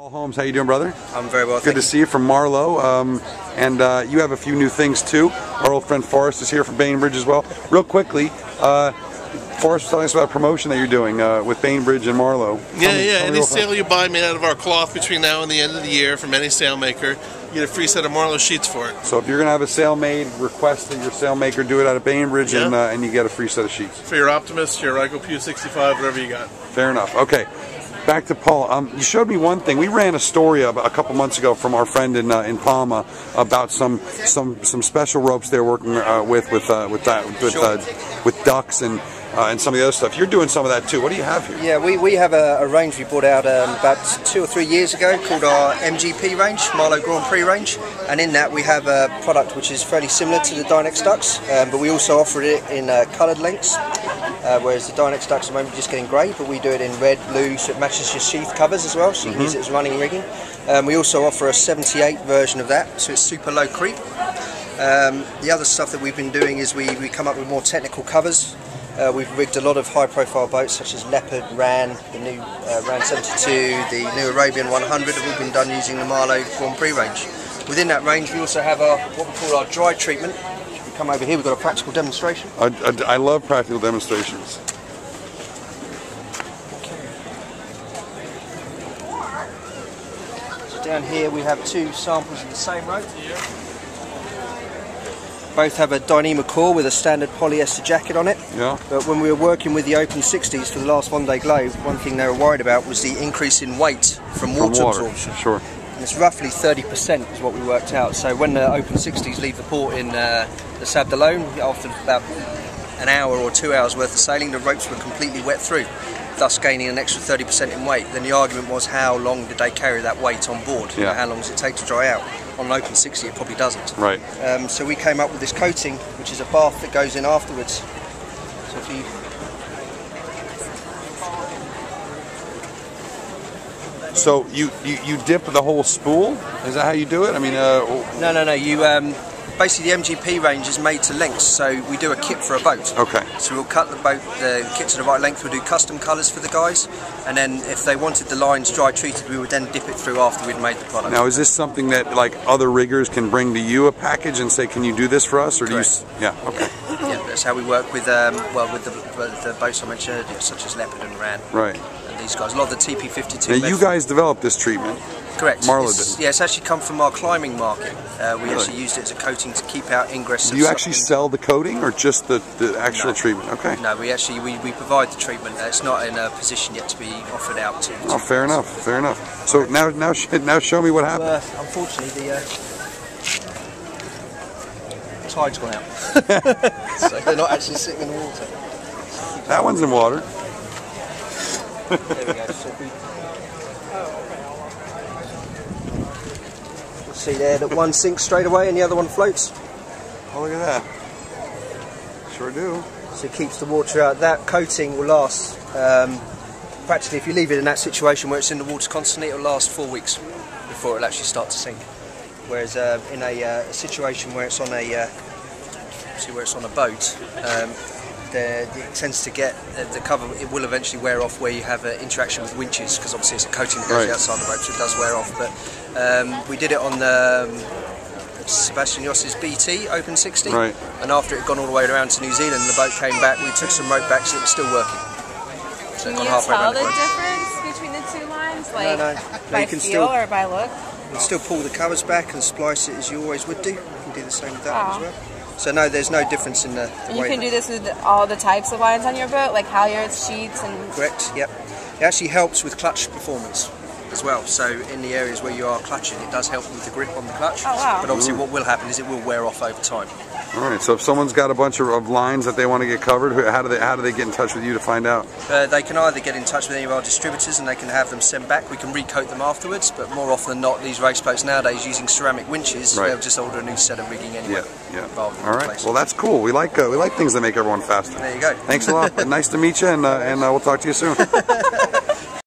Paul Holmes, how you doing, brother? I'm very well. Good to see you from Marlow, and you have a few new things too. Our old friend Forrest is here from Bainbridge as well. Real quickly, Forrest was telling us about a promotion that you're doing with Bainbridge and Marlow. Yeah. Any sail you buy made out of our cloth between now and the end of the year from any sailmaker, you get a free set of Marlow sheets for it. So if you're going to have a sail made, request that your sailmaker do it out of Bainbridge, and you get a free set of sheets. For your Optimist, your Ryko Pew 65, whatever you got. Fair enough. Okay. Back to Paul. You showed me one thing. We ran a story a couple months ago from our friend in Palma about some special ropes they're working with ducks and some of the other stuff. You're doing some of that too. What do you have here? Yeah, we have a range we brought out about 2 or 3 years ago called our MGP range, Marlow Grand Prix range, and in that we have a product which is fairly similar to the Dynex ducks, but we also offer it in coloured lengths, whereas the Dynex ducks at the moment are just getting grey, but we do it in red, blue, so it matches your sheath covers as well, so you can use it as running rigging. We also offer a 78 version of that, so it's super low creep. The other stuff that we've been doing is we come up with more technical covers. We've rigged a lot of high-profile boats such as Leopard, Ran, the new Ran 72, the new Arabian 100 have all been done using the Marlow Grand Prix range. Within that range we also have what we call our dry treatment. If you come over here, we've got a practical demonstration. I love practical demonstrations. So down here we have 2 samples of the same rope. Both have a Dyneema core with a standard polyester jacket on it. Yeah. But when we were working with the Open 60s for the last one-day globe, one thing they were worried about was the increase in weight from water absorption. Sure. And it's roughly 30% is what we worked out. So when the Open 60s leave the port in the Sable d'Olonne, after about an hour or 2 hours worth of sailing, the ropes were completely wet through, thus gaining an extra 30% in weight. Then the argument was, how long did they carry that weight on board? Yeah. You know, how long does it take to dry out? On an Open 60 it probably doesn't. Right. So we came up with this coating, which is a bath that goes in afterwards. So if you... So you dip the whole spool? Is that how you do it? I mean, No. You basically the MGP range is made to lengths, so we do a kit for a boat. Okay. So we'll cut the kit to the right length. We'll do custom colours for the guys, and then if they wanted the lines dry treated, we would then dip it through after we'd made the product. Now, is this something that like other riggers can bring to you a package and say, can you do this for us, or Correct. do you? Yeah. Okay. Yeah, that's how we work with with the boats I mentioned earlier, such as Leopard and Ran. Right. And these guys, a lot of the TP52. Now, you guys developed this treatment. Correct. Marlow did. Yeah, it's actually come from our climbing market. We actually used it as a coating to keep out ingress. Do you actually sell the coating or just the actual treatment? Okay. No, we actually we provide the treatment. It's not in a position yet to be offered out to. Oh, fair enough. Fair enough. So now show me what happened. Unfortunately, the tide's gone out, so they're not actually sitting in the water. That one's in water. There we go. So see there that one sinks straight away and the other one floats. Oh, look at that. Sure do. So it keeps the water out. That coating will last, practically if you leave it in that situation where it's in the water constantly, it will last 4 weeks before it'll actually start to sink. Whereas in a situation where it's on a boat, it tends to get the cover. It will eventually wear off where you have an interaction with winches, because obviously it's a coating that goes outside the rope, so it does wear off. But we did it on the Sebastian Yoss's BT Open 60, and after it had gone all the way around to New Zealand and the boat came back, we took some rope back so it was still working. So Can you tell the difference between the 2 lines? Like no. by feel or by look? You can still pull the covers back and splice it as you always would do. You can do the same with that one as well. So no, there's no difference in the way. You can do this with all the types of lines on your boat, like halyards, sheets, and... Correct, yep. It actually helps with clutch performance as well. So in the areas where you are clutching, it does help with the grip on the clutch. Oh, wow. But obviously what will happen is it will wear off over time. Alright, so if someone's got a bunch of lines that they want to get covered, how do they get in touch with you to find out? They can either get in touch with any of our distributors and they can have them sent back. We can recoat them afterwards, but more often than not, these race boats nowadays using ceramic winches, they'll just order a new set of rigging anyway. Yeah. Alright, well that's cool. We like things that make everyone faster. There you go. Thanks a lot. Nice to meet you, and we'll talk to you soon.